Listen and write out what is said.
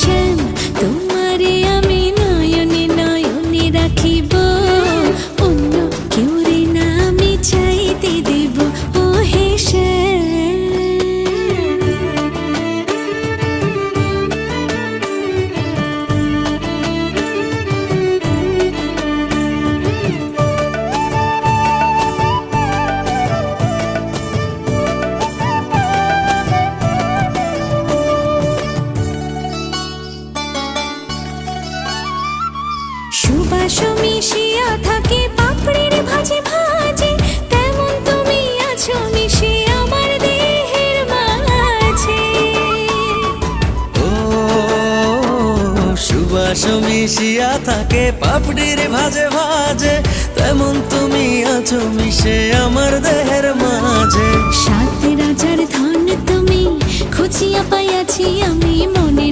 শ্যাম, তোমারে আমি নয়নে নয়নে রাখিব, অন্য কেউ রে না আমি চাইতে দেব। ও হে শ্যাম, সুবাস মিশিয়া থাকে পাপড়ির ভাজে ভাজে, তেমন তুমি আছো মিশে আমার দেহের মাঝে। ও সুবাস মিশিয়া থাকে পাপড়ির ভাজে ভাজে, তেমন তুমি আছো মিশে আমার দেহের মাঝে। সাত রাজার ধন তুমি খুঁজিয়া পাইয়াছি আমি, মনে